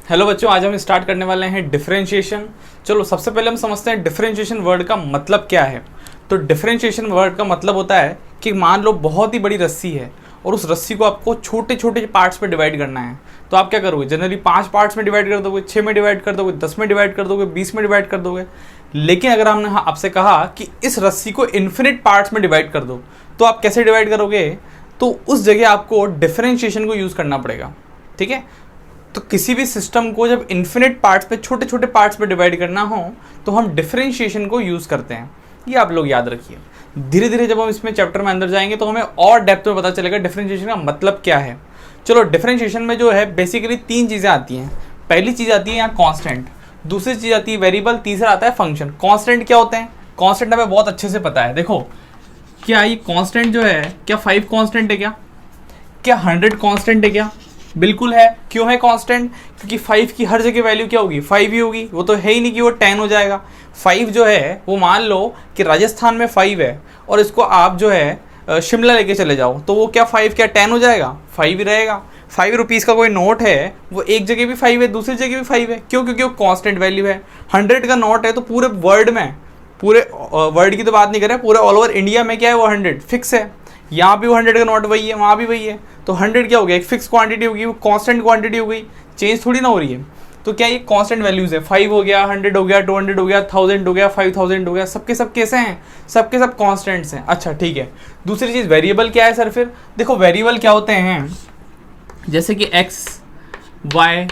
Hello बच्चों, आज हम स्टार्ट करने वाले हैं डिफरेंशिएशन। चलो सबसे पहले हम समझते हैं डिफरेंशिएशन वर्ड का मतलब क्या है। तो डिफरेंशिएशन वर्ड का मतलब होता है कि मान लो बहुत ही बड़ी रस्सी है और उस रस्सी को आपको छोटे छोटे पार्ट्स में डिवाइड करना है। तो आप क्या करोगे, जनरली 5 पार्ट्स में डिवाइड कर दोगे, 6 में डिवाइड कर दोगे, 10 में डिवाइड कर दोगे, 20 में डिवाइड कर दोगे। लेकिन अगर हमने आपसे कहा कि इस रस्सी को इन्फिनिट पार्ट्स में डिवाइड कर दो, तो आप कैसे डिवाइड करोगे? तो उस जगह आपको डिफरेंशिएशन को यूज़ करना पड़ेगा। ठीक है, तो किसी भी सिस्टम को जब इन्फिनिट पार्ट्स पे, छोटे छोटे पार्ट्स पे डिवाइड करना हो तो हम डिफरेंशिएशन को यूज़ करते हैं। ये आप लोग याद रखिए। धीरे धीरे जब हम इसमें चैप्टर में अंदर जाएंगे तो हमें और डेप्थ में पता चलेगा डिफरेंशिएशन का मतलब क्या है। चलो, डिफरेंशिएशन में जो है बेसिकली 3 चीज़ें आती हैं। पहली चीज़ आती है यहाँ कॉन्स्टेंट, दूसरी चीज़ आती है वेरिएबल, तीसरा आता है फंक्शन। कॉन्स्टेंट क्या होते हैं? कॉन्स्टेंट हमें बहुत अच्छे से पता है। देखो, क्या ये कॉन्स्टेंट जो है, क्या 5 कॉन्स्टेंट है? क्या 100 कॉन्स्टेंट है? क्या बिल्कुल है। क्यों है कांस्टेंट? क्योंकि 5 की हर जगह वैल्यू क्या होगी? 5 ही होगी। वो तो है ही नहीं कि वो 10 हो जाएगा। 5 जो है वो मान लो कि राजस्थान में 5 है और इसको आप जो है शिमला लेके चले जाओ, तो वो क्या 5 क्या 10 हो जाएगा? 5 ही रहेगा। 5 रुपीज़ का कोई नोट है, वो एक जगह भी 5 है, दूसरी जगह भी 5 है। क्यों? क्योंकि वो कांस्टेंट वैल्यू है। 100 का नोट है तो पूरे वर्ल्ड में, पूरे वर्ल्ड की तो बात नहीं कर रहे, पूरे ऑल ओवर इंडिया में क्या है, वो 100 फिक्स है। यहाँ भी वो 100 का नोट वही है, वहाँ भी वही है। तो 100 क्या हो गया? एक फिक्स क्वांटिटी होगी, वो कांस्टेंट क्वांटिटी हो गई, चेंज थोड़ी ना हो रही है। तो क्या ये कांस्टेंट वैल्यूज है? 5 हो गया, 100 हो गया, 200 हो गया, 1000 हो गया, 5000 हो गया, सबके सब कैसे हैं? सबके सब कांस्टेंट्स हैं। अच्छा ठीक है। दूसरी चीज़ वेरिएबल क्या है सर? फिर देखो, वेरिएबल क्या होते हैं, जैसे कि x, y,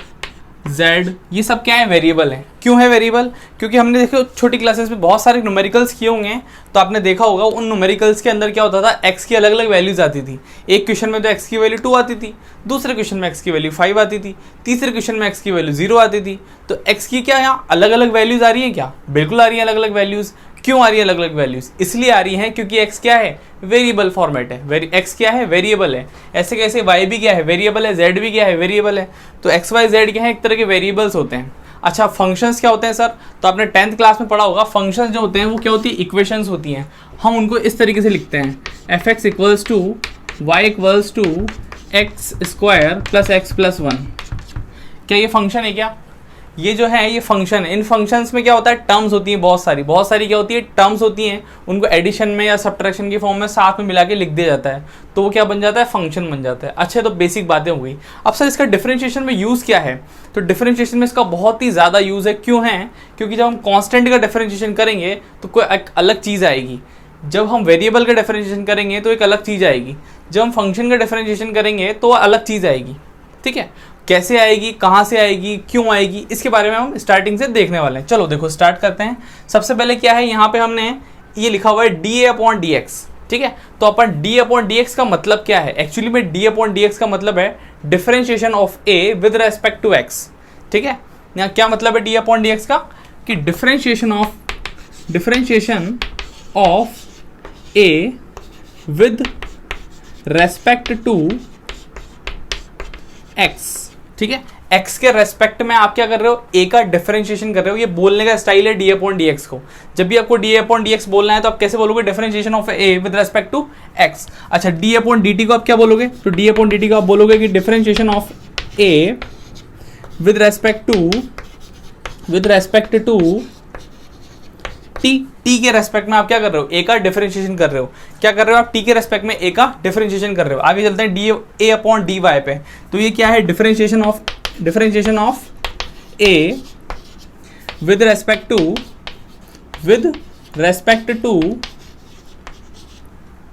z, ये सब क्या है? वेरिएबल है। क्यों है वेरिएबल? क्योंकि हमने देखो छोटी क्लासेस में बहुत सारे न्यूमेरिकल्स किए होंगे, तो आपने देखा होगा उन न्यूमेरिकल्स के अंदर क्या होता था, x की अलग अलग वैल्यूज आती थी। एक क्वेश्चन में तो x की वैल्यू 2 आती थी, दूसरे क्वेश्चन में x की वैल्यू 5 आती थी, तीसरे क्वेश्चन में x की वैल्यू 0 आती थी। तो x की क्या यहाँ अलग अलग वैल्यूज आ रही है? क्या बिल्कुल आ रही है अलग अलग वैल्यूज। क्यों आ रही है अलग अलग वैल्यूज? इसलिए आ रही है क्योंकि x क्या है? वेरिएबल फॉर्मेट है। x क्या है? वेरिएबल है। ऐसे कैसे y भी क्या है? वेरिएबल है। z भी क्या है? वेरिएबल है। तो x y z क्या है? एक तरह के वेरिएबल्स होते हैं। अच्छा, फंक्शंस क्या होते हैं सर? तो आपने 10th क्लास में पढ़ा होगा, फंक्शंस जो होते हैं वो क्या होती है? इक्वेशंस होती हैं। हम उनको इस तरीके से लिखते हैं, fx equals to y equals to x square plus x plus 1। क्या ये फंक्शन है? क्या ये जो है ये फंक्शन है। इन फंक्शंस में क्या होता है? टर्म्स होती हैं बहुत सारी क्या होती है? टर्म्स होती हैं। उनको एडिशन में या सब्ट्रैक्शन की फॉर्म में साथ में मिला के लिख दिया जाता है, तो वो क्या बन जाता है? फंक्शन बन जाता है। अच्छा, तो बेसिक बातें हो गई। अब सर इसका डिफरेंशिएशन में यूज़ क्या है? तो डिफरेंशिएशन में इसका बहुत ही ज़्यादा यूज़ है। क्यों है? क्योंकि जब हम कॉन्स्टेंट का डिफरेंशिएशन करेंगे तो कोई एक अलग चीज़ आएगी। जब हम वेरिएबल का डिफरेंशिएशन करेंगे तो एक अलग चीज़ आएगी। जब हम फंक्शन का डिफरेंशिएशन करेंगे तो अलग चीज़ आएगी। ठीक है, कैसे आएगी, कहाँ से आएगी, क्यों आएगी, इसके बारे में हम स्टार्टिंग से देखने वाले हैं। चलो देखो, स्टार्ट करते हैं। सबसे पहले क्या है, यहाँ पे हमने ये लिखा हुआ है dA/dx। ठीक है, तो अपन dA/dx का मतलब क्या है? एक्चुअली में dA/dx का मतलब है differentiation of a with respect to x। ठीक है, यहाँ क्या मतलब है dA/dx का? कि differentiation of a with respect to x। ठीक है, x के रेस्पेक्ट में आप क्या कर रहे हो? a का डिफरेंशिएशन कर रहे हो। ये बोलने का स्टाइल है dA/dx को। जब भी आपको dA/dx बोलना है तो आप कैसे बोलोगे? Differentiation of a with respect to x। अच्छा, dA/dt को आप क्या बोलोगे? तो dA/dt को आप बोलोगे कि differentiation of a with respect to t के रेस्पेक्ट में आप क्या कर रहे हो? a का डिफरेंशिएशन कर रहे हो। क्या कर रहे हो आप? t के रेस्पेक्ट में a का डिफरेंशिएशन कर रहे हो। आगे चलते हैं dA/dy पे। तो ये क्या है? Differentiation of a with respect to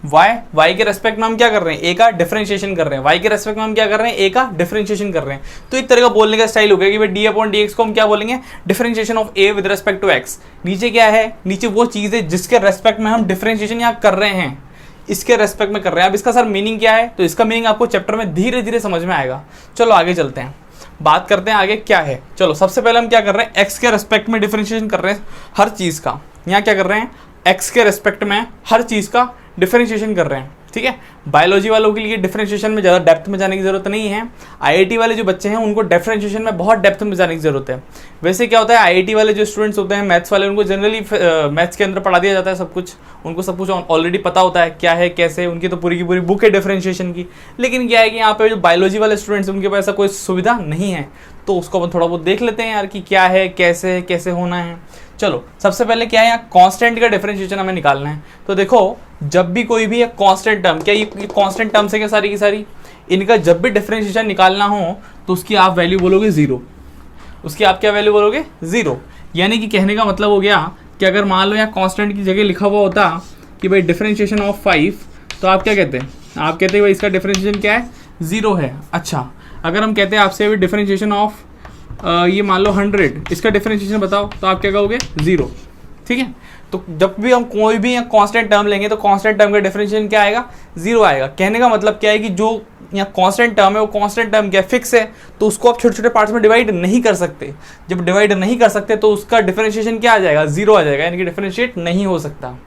y के रेस्पेक्ट में हम क्या कर रहे हैं? a का डिफरेंशिएशन कर रहे हैं। y के रेस्पेक्ट में हम क्या कर रहे हैं? a का डिफरेंशिएशन कर रहे हैं। तो एक तरह का बोलने का स्टाइल हो गया कि भाई dA/dx को हम क्या बोलेंगे? Differentiation of a with respect to x। नीचे क्या है? नीचे वो चीज़ है जिसके रेस्पेक्ट में हम डिफरेंशिएशन यहाँ कर रहे हैं, इसके रेस्पेक्ट में कर रहे हैं। अब इसका सर मीनिंग क्या है? तो इसका मीनिंग आपको चैप्टर में धीरे धीरे समझ में आएगा। चलो आगे चलते हैं, बात करते हैं आगे क्या है। चलो सबसे पहले हम क्या कर रहे हैं? x के रेस्पेक्ट में डिफरेंशिएशन कर रहे हैं हर चीज़ का। यहाँ क्या कर रहे हैं? x के रेस्पेक्ट में हर चीज़ का डिफरेंशिएशन कर रहे हैं। ठीक है। बायोलॉजी वालों के लिए डिफरेंशिएशन में ज़्यादा डेप्थ में जाने की ज़रूरत नहीं है। आईआईटी वाले जो बच्चे हैं उनको डिफरेंशिएशन में बहुत डेप्थ में जाने की ज़रूरत है। वैसे क्या होता है, आईआईटी वाले जो स्टूडेंट्स होते हैं मैथ्स वाले, उनको जनरली मैथ्स के अंदर पढ़ा दिया जाता है सब कुछ, उनको सब कुछ ऑलरेडी पता होता है क्या है कैसे, उनकी तो पूरी की पूरी बुक है डिफरेंशिएशन की। लेकिन क्या है कि यहाँ पे जो बायोलॉजी वाले स्टूडेंट्स उनके पास ऐसा कोई सुविधा नहीं है, तो उसको अपन थोड़ा बहुत देख लेते हैं यार कि क्या है कैसे कैसे होना है। चलो सबसे पहले क्या है, यहाँ कांस्टेंट का डिफरेंशिएशन हमें निकालना है। तो देखो जब भी कोई भी एक कांस्टेंट टर्म, क्या ये कांस्टेंट टर्म्स है क्या सारी की सारी, इनका जब भी डिफरेंशिएशन निकालना हो तो उसकी आप वैल्यू बोलोगे जीरो, उसकी आप क्या वैल्यू बोलोगे जीरो। यानी कि कहने का मतलब हो गया कि अगर मान लो यहाँ कांस्टेंट की जगह लिखा हुआ होता कि भाई डिफरेंशिएशन ऑफ 5, तो आप क्या कहते हैं, आप कहते हैं भाई इसका डिफरेंशिएशन क्या है, जीरो है। अच्छा अगर हम कहते हैं आपसे भाई डिफरेंशिएशन ऑफ ये मान लो 100, इसका डिफरेंशिएशन बताओ, तो आप क्या कहोगे जीरो। ठीक है, तो जब भी हम कोई भी यहाँ कांस्टेंट टर्म लेंगे तो कांस्टेंट टर्म का डिफरेंशिएशन क्या आएगा, जीरो आएगा। कहने का मतलब क्या है कि जो यहाँ कांस्टेंट टर्म है वो कांस्टेंट टर्म क्या फिक्स है, तो उसको आप छोटे छोटे पार्ट्स में डिवाइड नहीं कर सकते। जब डिवाइड नहीं कर सकते तो उसका डिफरेंशिएशन क्या आ जाएगा, जीरो आ जाएगा, यानी कि डिफरेंशिएट नहीं हो सकता।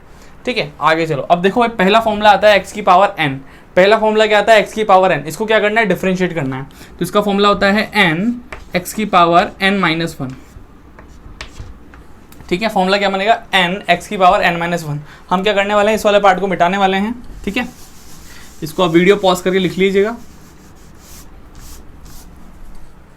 ठीक है, आगे चलो। अब देखो भाई पहला फॉर्मूला आता है एक्स की पावर एन। पहला फॉर्मूला क्या आता है, एक्स की पावर एन। इसको क्या करना है, डिफरेंशिएट करना है। तो इसका फॉर्मूला होता है एन एक्स की पावर एन माइनस वन। ठीक है, फॉर्मूला क्या बनेगा, एन एक्स की पावर एन माइनस वन। हम क्या करने वाले हैं, इस वाले पार्ट को मिटाने वाले हैं। ठीक है, इसको आप वीडियो पॉज करके लिख लीजिएगा।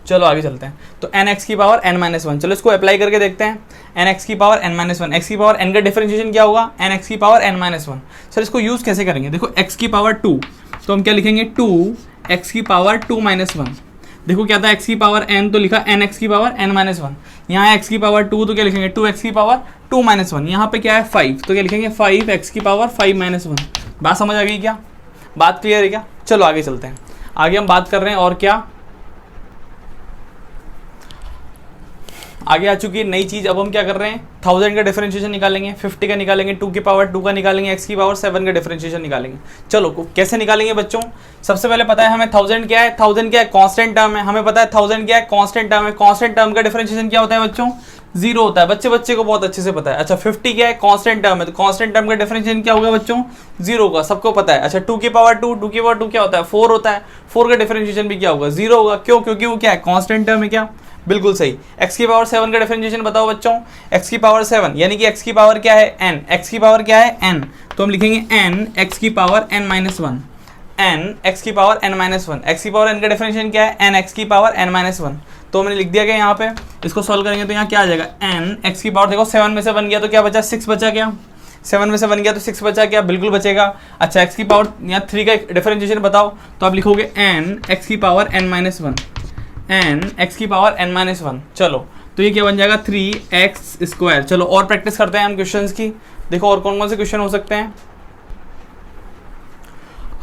चलो आगे चलते हैं। तो एन एक्स की पावर एन माइनस वन, चलो इसको अप्लाई करके देखते हैं। एन एक्स की power n minus one, x की पावर एन का डिफरेंशिएशन क्या होगा, एन एक्स की power n minus one. Sir इसको यूज कैसे करेंगे, देखो एक्स की पावर टू, तो हम क्या लिखेंगे, टू एक्स की पावर टू माइनस वन। देखो क्या था, एक्स की पावर एन तो लिखा एन एक्स की पावर एन माइनस वन। यहाँ एक्स की पावर टू तो क्या लिखेंगे, टू एक्स की पावर टू माइनस वन। यहाँ पे क्या है 5, तो क्या लिखेंगे, 5 एक्स की पावर 5 माइनस वन। बात समझ आ गई क्या, बात क्लियर है क्या। चलो आगे चलते हैं। आगे हम बात कर रहे हैं और क्या, आगे आ चुकी है नई चीज। अब हम क्या कर रहे हैं, 1000 का डिफरेंशिएशन निकालेंगे, 50 का निकालेंगे, 2 की पावर 2 का निकालेंगे, x की पावर 7 का डिफरेंशिएशन निकालेंगे। चलो कैसे निकालेंगे बच्चों, सबसे पहले पता है हमें 1000 क्या है, 1000 क्या है, कांस्टेंट टर्म है। हमें पता है 1000 क्या है, कांस्टेंट टर्म है। कांस्टेंट टर्म का डिफरेंशिएशन क्या होता है बच्चों, जीरो होता है। बच्चे बच्चे को बहुत अच्छे से पता है। अच्छा 50 क्या है, कांस्टेंट टर्म है, तो कांस्टेंट टर्म का डिफरेंशिएशन क्या होगा बच्चों, जीरो का, सबको पता है। अच्छा 2 की पावर 2, 2 की पावर 2 क्या होता है, 4 होता है। 4 का डिफरेंशिएशन भी क्या होगा, जीरो होगा। क्यों, क्योंकि वो क्या है, कांस्टेंट टर्म है। क्या, बिल्कुल सही। x की पावर 7 का डिफरेंशिएशन बताओ बच्चों, x की पावर 7 यानी कि x की पावर क्या है, n, x की पावर क्या है, n, तो हम लिखेंगे n x की power n minus one, n x की power n minus one. x की पावर n का डिफरेंशिएशन क्या है, n x की पावर n माइनस वन। तो मैंने लिख दिया गया यहाँ पे। इसको सॉल्व करेंगे तो यहाँ क्या आ जाएगा, n x की पावर, देखो 7 में से 1 गया तो क्या बचा, 6 बचा। क्या 7 में से 1 गया तो 6 बचा, क्या बिल्कुल बचेगा। अच्छा x की पावर यहाँ 3 का डिफरेंशिएशन बताओ, तो आप लिखोगे n x की power n minus one, n x की पावर एन माइनस वन। चलो तो ये क्या बन जाएगा, 3x स्क्वायर। चलो और प्रैक्टिस करते हैं हम क्वेश्चंस की। देखो और कौन कौन से क्वेश्चन हो सकते हैं।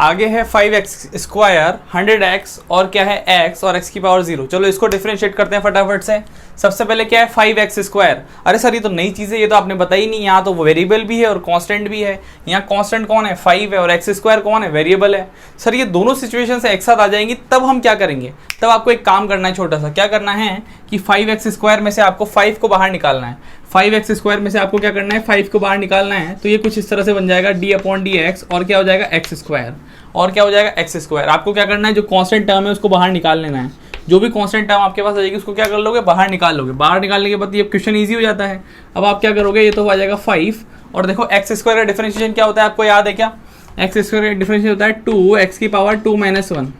आगे है 5x स्क्वायर, 100x और क्या है x और x की पावर 0। चलो इसको डिफरेंशिएट करते हैं फटाफट से। सबसे पहले क्या है 5x स्क्वायर, अरे सर ये तो नई चीज़ है, ये तो आपने बताई नहीं। यहाँ तो वेरिएबल भी है और कांस्टेंट भी है। यहाँ कांस्टेंट कौन है, 5 है, और x स्क्वायर कौन है, वेरिएबल है। सर ये दोनों सिचुएशन से एक साथ आ जाएंगी, तब हम क्या करेंगे, तब आपको एक काम करना है छोटा सा। क्या करना है कि 5x स्क्वायर में से आपको 5 को बाहर निकालना है। 5x स्क्वायर में से आपको क्या करना है, 5 को बाहर निकालना है। तो ये कुछ इस तरह से बन जाएगा d/dx, और क्या हो जाएगा x स्क्वायर, और क्या हो जाएगा x स्क्वायर। आपको क्या करना है, जो कांस्टेंट टर्म है उसको बाहर निकाल लेना है। जो भी कांस्टेंट टर्म आपके पास आ जाएगी उसको क्या कर लोगे, बाहर निकाल लोगे। बाहर निकालने के बाद ये क्वेश्चन ईजी हो जाता है। अब आप क्या करोगे, ये तो आ जाएगा 5, और देखो x स्क्वायर का डिफरेंशिएशन क्या होता है, आपको याद है क्या, x स्क्वायर का डिफरेंशिएशन होता है 2x की पावर 2 माइनस वन,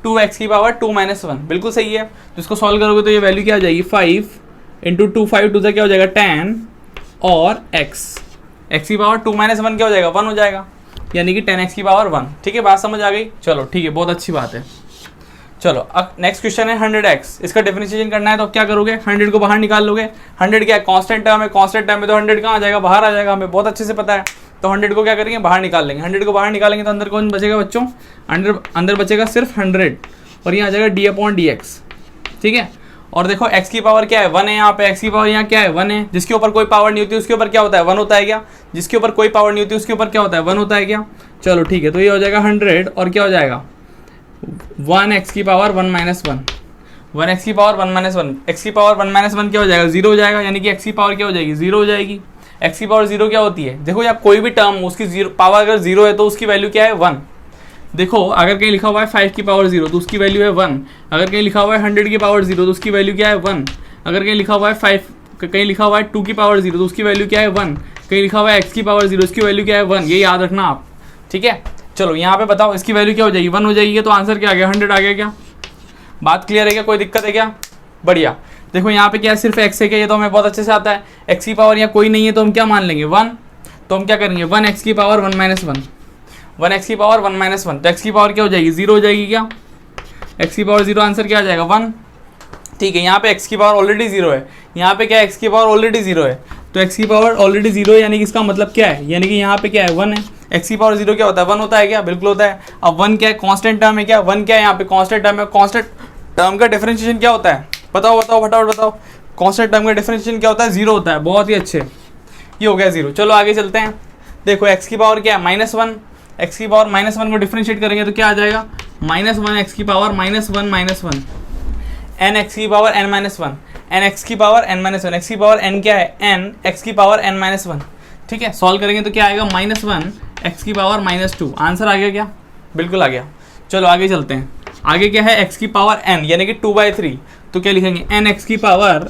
2x की पावर 2 माइनस वन। बिल्कुल सही है। तो इसको सॉल्व करोगे तो ये वैल्यू क्या आ जाएगी, 5 इंटू 2, 5 2 से क्या हो जाएगा 10, और x की पावर 2 माइनस वन क्या हो जाएगा, 1 हो जाएगा, यानी कि 10x की पावर 1। ठीक है, बात समझ आ गई। चलो ठीक है, बहुत अच्छी बात है। चलो अब नेक्स्ट क्वेश्चन है 100x। इसका डिफरेंशिएशन करना है तो क्या करोगे, 100 को बाहर निकाल लोगे। 100 क्या है, कांस्टेंट टर्म है, कांस्टेंट टर्म में तो 100 कहाँ आ जाएगा, बाहर आ जाएगा, हमें बहुत अच्छे से पता है। तो 100 को क्या करेंगे, बाहर निकाल लेंगे। 100 को बाहर निकालेंगे तो अंदर कौन बचेगा बच्चों, अंदर बचेगा सिर्फ 100, और यहाँ आ जाएगा d/dx। ठीक है, और देखो x की पावर क्या है, 1 है। यहाँ पे x की पावर यहाँ क्या है, 1 है। जिसके ऊपर कोई पावर नहीं होती उसके ऊपर क्या होता है, 1 होता है क्या, जिसके ऊपर कोई पावर नहीं होती उसके ऊपर क्या होता है, 1 होता है क्या। चलो ठीक है, तो ये हो जाएगा 100, और क्या हो जाएगा 1x की पावर 1 माइनस वन, 1x की पावर 1 माइनस वन, x की पावर 1 माइनस वन क्या हो जाएगा, 0 हो जाएगा, यानी कि x की पावर क्या हो जाएगी, 0 हो जाएगी। एक्स की पावर 0 क्या होती है? देखो आप कोई भी टर्म उसकी जीरो पावर अगर 0 है तो उसकी वैल्यू क्या है? 1। देखो अगर कहीं लिखा हुआ है 5 की पावर 0 तो उसकी वैल्यू है 1। अगर कहीं लिखा हुआ है 100 की पावर 0 तो उसकी वैल्यू क्या है? 1। अगर कहीं लिखा हुआ है 5, कहीं लिखा हुआ है 2 की पावर 0 तो उसकी वैल्यू क्या है? 1। कहीं लिखा हुआ है x की पावर 0 उसकी वैल्यू क्या है? 1। ये याद रखना आप, ठीक है। चलो यहाँ पे बताओ इसकी वैल्यू क्या हो जाएगी? 1 हो जाएगी। तो आंसर क्या आ गया? 100 आ गया। क्या बात क्लियर है? क्या कोई दिक्कत है क्या? बढ़िया। देखो यहाँ पे क्या है? सिर्फ x है क्या? ये तो हमें बहुत अच्छे से आता है। x की पावर यहाँ कोई नहीं है तो हम क्या मान लेंगे? 1। तो हम क्या करेंगे? 1x की पावर 1 माइनस 1, 1x की पावर 1 माइनस 1। तो x की पावर क्या हो जाएगी? 0 हो जाएगी। क्या x की पावर 0 आंसर क्या आ जाएगा? 1। ठीक है, यहाँ पे x की पावर ऑलरेडी 0 है, यहाँ पे क्या है? x की पावर ऑलरेडी 0 है। तो x की पावर ऑलरेडी 0 है यानी कि इसका मतलब क्या है? यानी कि यहाँ पे क्या है? 1 है। x की पावर 0 क्या होता है? 1 होता है क्या? बिल्कुल होता है। अब 1 क्या है? कांस्टेंट टर्म है क्या? 1 क्या है? यहाँ पे कांस्टेंट टर्म है। कांस्टेंट टर्म का डिफरेंशिएशन क्या होता है? बताओ बताओ फटाफट बताओ। कांस्टेंट टर्म का डिफरेंशिएशन क्या होता है? 0 होता है। बहुत ही अच्छे, ये हो गया 0। चलो आगे चलते हैं। देखो x की पावर क्या है? -1। x की पावर -1 को डिफरेंशिएट करेंगे तो क्या आ जाएगा? -1 x की पावर -1 माइनस 1 n x की power n minus 1 n x की पावर n माइनस 1 x की पावर n क्या है? n x की पावर n माइनस 1। ठीक है, सॉल्व करेंगे तो क्या आएगा? -1 x की पावर -2। आंसर आ गया क्या? बिल्कुल आ गया। चलो आगे चलते हैं। आगे क्या है? x की पावर n यानी कि 2/3। तो क्या लिखेंगे? n x की पावर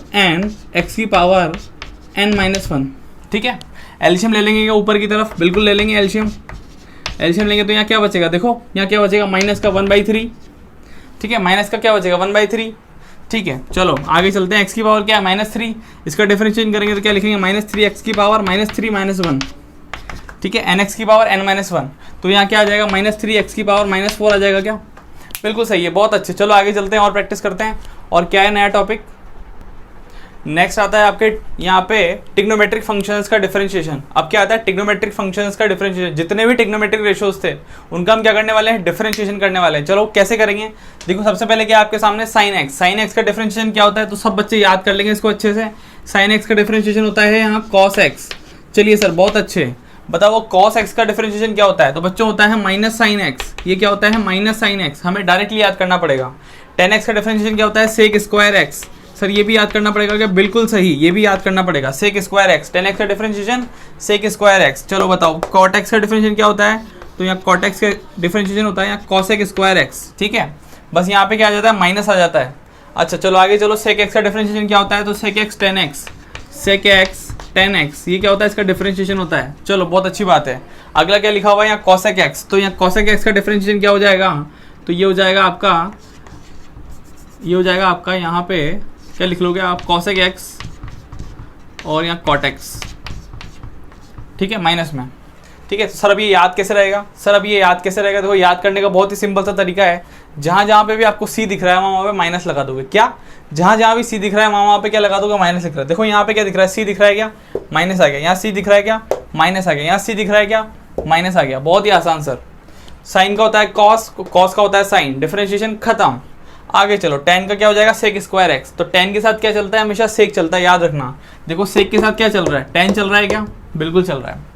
n माइनस 1। ठीक है, एल्शियम ले लेंगे क्या ऊपर की तरफ? बिल्कुल ले लेंगे एल्शियम। एल्शियम लेंगे तो यहाँ क्या बचेगा? देखो यहाँ क्या बचेगा? माइनस का 1/3। ठीक है, माइनस का क्या बचेगा? 1/3। ठीक है, चलो आगे चलते हैं। x की पावर क्या है? -3। इसका डिफरेंशिएशन करेंगे तो क्या लिखेंगे? -3x की पावर -3 माइनस 1। ठीक है, nx की पावर n माइनस 1। तो यहाँ क्या आ जाएगा? -3x की पावर -4 आ जाएगा। क्या बिल्कुल सही है, बहुत अच्छे। चलो आगे चलते हैं और प्रैक्टिस करते हैं। और क्या है नया टॉपिक? नेक्स्ट आता है आपके यहाँ पे ट्रिग्नोमेट्रिक फंक्शंस का डिफरेंशिएशन। अब क्या आता है? ट्रिग्नोमेट्रिक फंक्शंस का डिफरेंशिएशन। जितने भी ट्रिग्नोमेट्रिक रेशियोज थे उनका हम क्या करने वाले हैं? डिफरेंशिएशन करने वाले हैं। चलो कैसे करेंगे? देखो सबसे पहले क्या आपके सामने sin x। sin x का डिफरेंशिएशन क्या होता है? तो सब बच्चे याद कर लेंगे इसको अच्छे से। sin x का डिफरेंशिएशन होता है यहाँ cos x। चलिए सर बहुत अच्छे, बताओ वो cos x का डिफरेंशिएशन क्या होता है? तो बच्चों होता है -sin x। ये क्या होता है? -sin x। हमें डायरेक्टली याद करना पड़ेगा। tan x का डिफरेंशिएशन क्या होता है? sec square x। सर ये भी याद करना पड़ेगा क्या? बिल्कुल सही, ये भी याद करना पड़ेगा। सेक स्क्वायर एक्स, 10x का डिफरेंशिएशन सेक स्क्वायर एक्स। चलो बताओ कॉट एक्स का डिफरेंशिएशन क्या होता है? तो यहाँ कॉट एक्स का डिफरेंशिएशन होता है यहाँ कॉसेक स्क्वायर एक्स। ठीक है, बस यहाँ पे क्या आ जाता है? माइनस आ जाता है। अच्छा चलो आगे चलो। सेक एक्स का डिफरेंशिएशन क्या होता है? तो सेक एक्स 10x, सेक एक्स 10x, ये क्या होता है? इसका डिफरेंशिएशन होता है। चलो बहुत अच्छी बात है। अगला क्या लिखा हुआ है यहाँ? Cosec x. तो यहाँ कॉसेक एक्स का डिफरेंशिएशन क्या हो जाएगा? तो ये हो जाएगा आपका यहाँ पे क्या लिख लोगे आप? कॉसेक एक्स और यहाँ कॉट एक्स। ठीक है, माइनस में। ठीक है, तो सर अब ये याद कैसे रहेगा? देखो याद करने का बहुत ही सिंपल सा तरीका है। जहाँ जहाँ पे भी आपको सी दिख रहा है वहाँ पे माइनस लगा दोगे। क्या? जहाँ जहाँ भी सी दिख रहा है वहाँ पे क्या लगा दोगे? माइनस लिख रहा है। देखो यहाँ पे क्या दिख रहा है? सी दिख रहा है क्या? माइनस आ गया। यहाँ सी दिख रहा है क्या? माइनस आ गया। यहाँ सी दिख रहा है क्या? माइनस आ गया। बहुत ही आसान सर। साइन का होता है कॉस, कॉस का होता है साइन। डिफरेंशिएशन खत्म। आगे चलो, tan का क्या हो जाएगा? Sec square x. तो tan के साथ क्या चलता है? हमेशा सेक चलता है, याद रखना। देखो सेक के साथ क्या चल रहा है? tan चल रहा है क्या? बिल्कुल चल रहा है।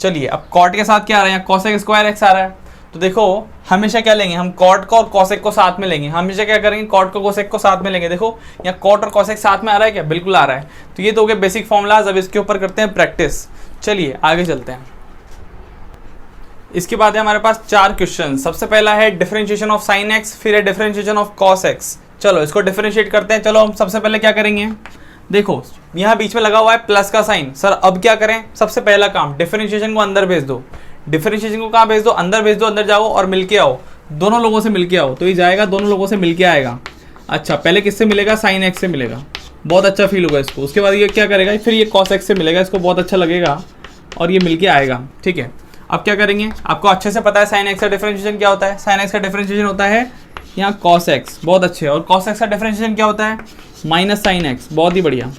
चलिए अब कॉट के साथ क्या आ रहा है? यहाँ कॉसेक स्क्वायर एक्स आ रहा है। तो देखो हमेशा क्या लेंगे हम? कॉट को और कॉसेक को साथ में लेंगे। हमेशा क्या करेंगे? कॉट को कॉसेक को साथ में लेंगे। देखो यहाँ कॉट और कॉसेक साथ में आ रहा है क्या? बिल्कुल आ रहा है। तो ये तो हो गए बेसिक फॉर्मूलाज। अब इसके ऊपर करते हैं प्रैक्टिस। चलिए आगे चलते हैं। इसके बाद है हमारे पास 4 क्वेश्चन। सबसे पहला है डिफरेंशिएशन ऑफ साइन एक्स, फिर है डिफरेंशिएशन ऑफ कॉस एक्स। चलो इसको डिफरेंशिएट करते हैं। चलो हम सबसे पहले क्या करेंगे? देखो यहाँ बीच में लगा हुआ है प्लस का साइन। सर अब क्या करें? सबसे पहला काम डिफरेंशिएशन को अंदर भेज दो। डिफरेंशिएशन को कहाँ भेज दो? अंदर भेज दो। अंदर जाओ और मिलके आओ, दोनों लोगों से मिलके आओ। तो ये जाएगा, दोनों लोगों से मिलके आएगा। अच्छा पहले किससे मिलेगा? साइन एक्स से मिलेगा। बहुत अच्छा फील होगा इसको। उसके बाद ये क्या करेगा? फिर ये कॉस एक्स से मिलेगा। इसको बहुत अच्छा लगेगा और ये मिलके आएगा। ठीक है, अब क्या करेंगे? आपको अच्छे से पता है साइन एक्स का डिफरेंशिएशन क्या होता है? साइन एक्स का डिफरेंशिएशन होता है यहाँ कॉस एक्स। बहुत अच्छे। और कॉस एक्स का डिफरेंशिएशन क्या होता है? Minus sine x. बहुत ही बढ़िया।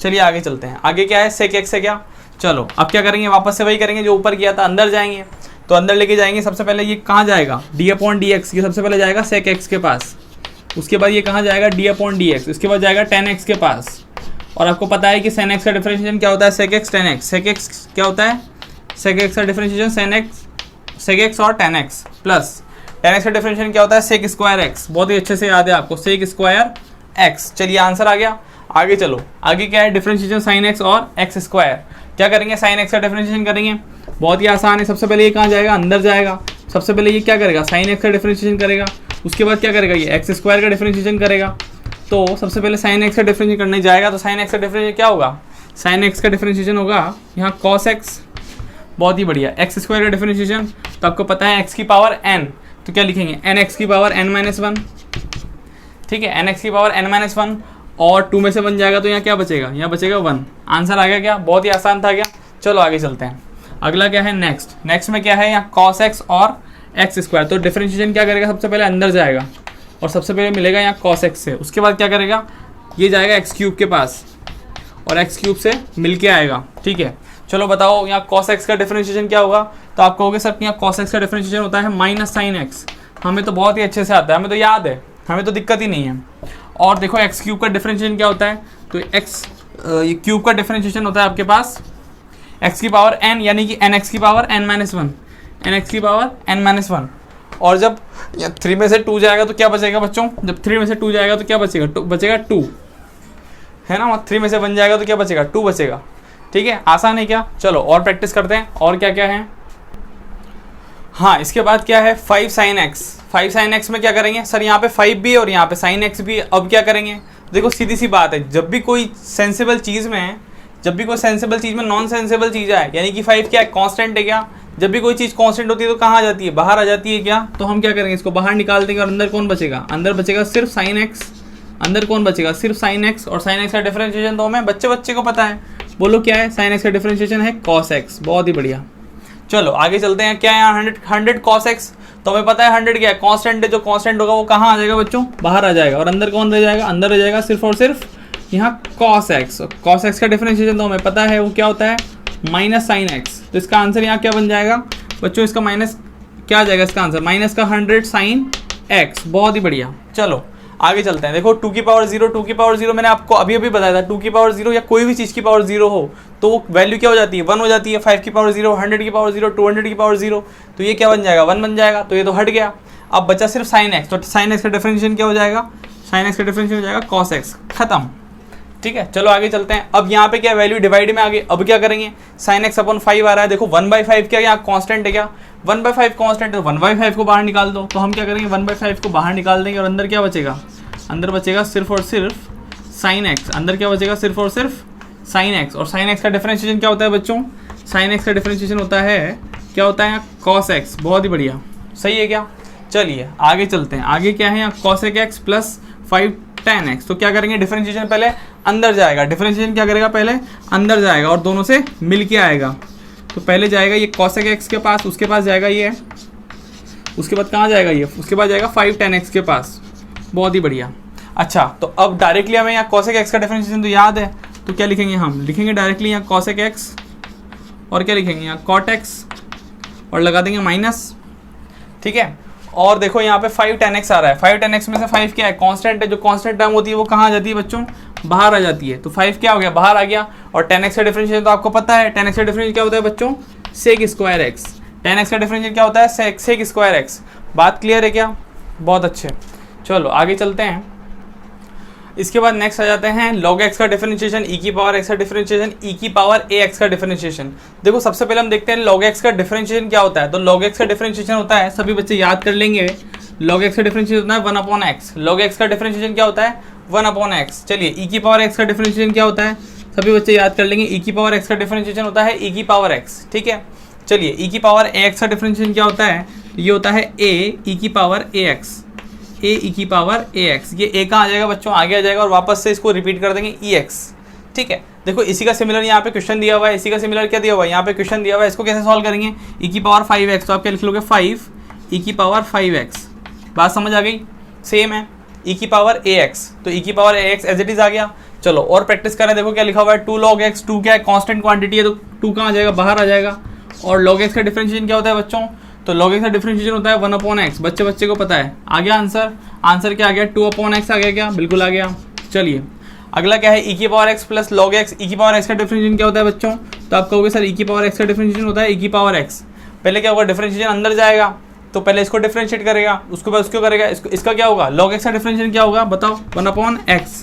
चलिए आगे चलते हैं। आगे क्या है? सेक एक्स है क्या? चलो अब क्या करेंगे? वापस से वही करेंगे जो ऊपर किया था। अंदर जाएंगे तो अंदर लेके जाएंगे। सबसे पहले ये कहाँ जाएगा? d/dx। ये सबसे पहले जाएगा सेक एक्स के पास। उसके बाद ये कहाँ जाएगा? d/dx। इसके बाद जाएगा tan x के पास। और आपको पता है कि sin x का डिफरेंशिएशन क्या होता है? sec x tan x। sec x क्या होता है? sec x का डिफरेंशिएशन sec x और tan x plus tan x का डिफरेंशिएशन क्या होता है? sec square x। बहुत ही अच्छे से याद है आपको, sec स्क्वायर x। चलिए आंसर आ गया। आगे चलो, आगे क्या है? डिफरेंशिएशन sin x और x स्क्वायर। क्या करेंगे, साइन एक्स का डिफरेंशिएशन करेंगे। बहुत ही आसान है। सबसे पहले ये कहाँ जाएगा, अंदर जाएगा। सबसे पहले ये क्या करेगा, साइन एक्स का डिफरेंशिएशन करेगा। उसके बाद क्या करेगा, ये एक्स स्क्वायर का डिफरेंशिएशन करेगा। तो सबसे पहले साइन एक्स का डिफरेंशिएशन करने जाएगा, तो साइन एक्स का डिफरेंशिएशन क्या होगा, साइन एक्स का डिफरेंशिएशन होगा यहाँ कॉस एक्स। बहुत ही बढ़िया। एक्स स्क्वायर का डिफरेंशिएशन तो आपको पता है एक्स की पावर एन, तो क्या लिखेंगे, एन एक्स की पावर एन माइनस वन। ठीक है, एन एक्स की पावर एन माइनस वन, और 2 में से 1 जाएगा तो यहाँ क्या बचेगा, यहाँ बचेगा 1। आंसर आ गया क्या, बहुत ही आसान था क्या। चलो आगे चलते हैं। अगला क्या है, नेक्स्ट में क्या है, यहाँ कॉस एक्स और एक्स स्क्वायर। तो डिफरेंशिएशन क्या करेगा, सबसे पहले अंदर जाएगा और सबसे पहले मिलेगा यहाँ कॉस एक्स से। उसके बाद क्या करेगा, ये जाएगा एक्स क्यूब के पास और एक्स क्यूब से मिल के आएगा। ठीक है, चलो बताओ यहाँ कॉस एक्स का डिफरेंशिएशन क्या होगा। तो आप कहोगे सर यहाँ कॉस एक्स का डिफरेंशिएशन होता है माइनस साइन एक्स। हमें तो बहुत ही अच्छे से आता है, हमें तो याद है, हमें तो दिक्कत ही नहीं है। और देखो एक्स क्यूब का डिफरेंशिएशन क्या होता है, तो एक्स ये क्यूब का डिफरेंशिएशन होता है आपके पास एक्स की पावर एन, यानी कि एन एक्स की power n minus one, n x की पावर एन माइनस वन। और जब 3 में से 2 जाएगा तो क्या बचेगा बच्चों, जब 3 में से 2 जाएगा तो क्या बचेगा, बचेगा 2 है ना। 3 में से 1 जाएगा तो क्या बचेगा, 2 बचेगा। ठीक है, आसान है क्या। चलो और प्रैक्टिस करते हैं, और क्या क्या है। हाँ, इसके बाद क्या है, 5 साइन एक्स। 5 साइन एक्स में क्या करेंगे, सर यहाँ पे 5 भी और यहाँ पे साइन एक्स भी। अब क्या करेंगे, देखो सीधी सी बात है, जब भी कोई सेंसिबल चीज़ में नॉन सेंसिबल चीज़ आए, यानी कि 5 क्या है, कांस्टेंट है क्या। जब भी कोई चीज़ कांस्टेंट होती है तो कहाँ आ जाती है, बाहर आ जाती है क्या। तो हम क्या करेंगे, इसको बाहर निकाल देंगे और अंदर कौन बचेगा, अंदर बचेगा सिर्फ साइन एक्स। अंदर कौन बचेगा, सिर्फ साइन एक्स। और साइन एक्स का डिफरेंशिएशन तो हमें बच्चे को पता है, बोलो क्या है, साइन एक्स का डिफरेंशिएशन है कॉस एक्स। बहुत ही बढ़िया। चलो आगे चलते हैं। क्या है यहाँ 100 कॉस एक्स, तो हमें पता है 100 क्या है, कांस्टेंट है। जो कांस्टेंट होगा वो कहाँ आ जाएगा बच्चों, बाहर आ जाएगा। और अंदर कौन रह जाएगा, अंदर रह जाएगा सिर्फ और सिर्फ यहाँ कॉस एक्स। कॉस एक्स का डिफरेंशिएशन तो हमें पता है वो क्या होता है, माइनस साइन एक्स। तो इसका आंसर यहाँ क्या बन जाएगा बच्चों, इसका माइनस क्या आ जाएगा, इसका आंसर माइनस का 100 साइन एक्स। बहुत ही बढ़िया। चलो आगे चलते हैं। देखो 2 की पावर 0 मैंने आपको अभी बताया था, 2 की पावर 0 या कोई भी चीज़ की पावर 0 हो तो वो वैल्यू क्या हो जाती है, 1 हो जाती है। 5 की पावर 0, 100 की पावर 0, 200 की पावर 0, तो ये क्या बन जाएगा, 1 बन जाएगा। तो ये तो हट गया। अब बचा सिर्फ साइन एक्स। तो साइन एक्स का डिफरेंशिएशन क्या हो जाएगा, साइन एक्स का डिफरेंशिएशन हो जाएगा कॉस एक्स। खत्म। ठीक है, चलो आगे चलते हैं। अब यहाँ पे क्या वैल्यू डिवाइड में आ गई। अब क्या करेंगे, साइन एक्स अपॉन 5 आ रहा है। देखो 1/5 क्या यहाँ कांस्टेंट है क्या, 1/5 कांस्टेंट है, तो 1/5 को बाहर निकाल दो। तो हम क्या करेंगे, 1/5 को बाहर निकाल देंगे और अंदर क्या बचेगा, अंदर बचेगा सिर्फ और सिर्फ साइन एक्स। अंदर क्या बचेगा, सिर्फ और सिर्फ साइन एक्स। और साइन एक्स का डिफरेंशिएशन क्या होता है बच्चों, साइन एक्स का डिफरेंशिएशन होता है क्या होता है, कॉस एक्स। बहुत ही बढ़िया, सही है क्या। चलिए आगे चलते हैं। आगे क्या है यहाँ, cosec x plus 5 tan x। तो क्या करेंगे, डिफरेंशिएशन पहले अंदर जाएगा। डिफरेंशिएशन क्या करेगा, पहले अंदर जाएगा और दोनों से मिल के आएगा। तो पहले जाएगा ये cosec x के पास, उसके पास जाएगा ये, उसके बाद कहाँ जाएगा ये, उसके बाद जाएगा 5 tan x के पास। बहुत ही बढ़िया। अच्छा, तो अब डायरेक्टली हमें यहाँ cosec x का डिफरेंशिएशन तो याद है, तो क्या लिखेंगे, हम लिखेंगे डायरेक्टली यहाँ cosec x और क्या लिखेंगे यहाँ cot x और लगा देंगे माइनस। ठीक है, और देखो यहाँ पे 5 tan x आ रहा है। 5 tan x में से 5 क्या है, कांस्टेंट है। जो कांस्टेंट टर्म होती है वो कहाँ आ जाती है बच्चों, बाहर आ जाती है। तो 5 क्या हो गया, बाहर आ गया। और tan x का डिफरेंशिएशन तो आपको पता है, tan x का डिफरेंशिएशन क्या होता है बच्चों, sec square x। tan x का डिफरेंशिएशन क्या होता है, sec स्क्वायर x। बात क्लियर है क्या, बहुत अच्छे। चलो आगे चलते हैं। इसके बाद नेक्स्ट आ जाते हैं log x का डिफरेंशिएशन, e की पावर x का डिफरेंशिएशन, e की पावर ax का डिफरेंशिएशन। देखो सबसे पहले हम देखते हैं log x का डिफरेंशिएशन क्या होता है। तो log x का डिफरेंशिएशन होता है, सभी बच्चे याद कर लेंगे, log x का डिफरेंशिएशन होता है 1/x। log x का डिफरेंशिएशन क्या होता है, 1/x। चलिए e की पावर x का डिफरेंशिएशन क्या होता है, सभी बच्चे याद कर लेंगे, e की पावर x का डिफरेंशिएशन होता है e की पावर x। ठीक है, चलिए e की पावर ax का डिफरेंशिएशन क्या होता है, ये होता है a e की पावर ax, a e की पावर ax। ये a कहाँ आ जाएगा बच्चों, आगे आ जाएगा और वापस से इसको रिपीट कर देंगे ex। ठीक है, देखो इसी का सिमिलर यहाँ पे क्वेश्चन दिया हुआ है, इसी का सिमिलर क्या दिया हुआ है, यहाँ पे क्वेश्चन दिया हुआ है। इसको कैसे सॉल्व करेंगे, e की पावर 5x, तो आप क्या लिख लोगे 5 e की पावर 5x। बात समझ आ गई, सेम है e की पावर ax, तो e की power ax as it is आ गया। चलो और प्रैक्टिस करें। देखो क्या लिखा हुआ है, 2 log x। 2 क्या है, कांस्टेंट क्वांटिटी है, तो 2 कहाँ आ जाएगा, बाहर आ जाएगा। और log x का डिफरेंशिएशन क्या होता है बच्चों, तो log x का डिफरेंशिएशन होता है 1/x। बच्चे को पता है। आ गया आंसर क्या आ गया, 2/x आ गया क्या, बिल्कुल आ गया। चलिए अगला क्या है, e की power x plus log x। e की पावर x का डिफरेंशिएशन क्या होता है बच्चों, तो आप कहोगे सर e की पावर x का डिफरेंशिएशन होता है e की पावर x। पहले क्या होगा, डिफरेंशिएशन अंदर जाएगा, तो पहले इसको डिफरेंशिएट करेगा, उसके बाद उसको करेगा, इसका क्या होगा, log x का डिफरेंशिएशन क्या होगा बताओ, 1/x।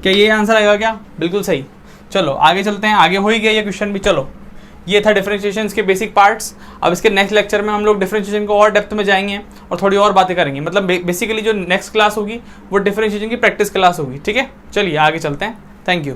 क्या ये आंसर आएगा क्या, बिल्कुल सही। चलो आगे चलते हैं, आगे हो ही गया ये क्वेश्चन भी। चलो ये था डिफरेंशिएशन के बेसिक पार्ट्स। अब इसके नेक्स्ट लेक्चर में हम लोग डिफरेंशिएशन को और डेप्थ में जाएंगे और थोड़ी और बातें करेंगे। मतलब बेसिकली जो नेक्स्ट क्लास होगी वो डिफरेंशिएशन की प्रैक्टिस क्लास होगी। ठीक है, चलिए आगे चलते हैं। Thank you.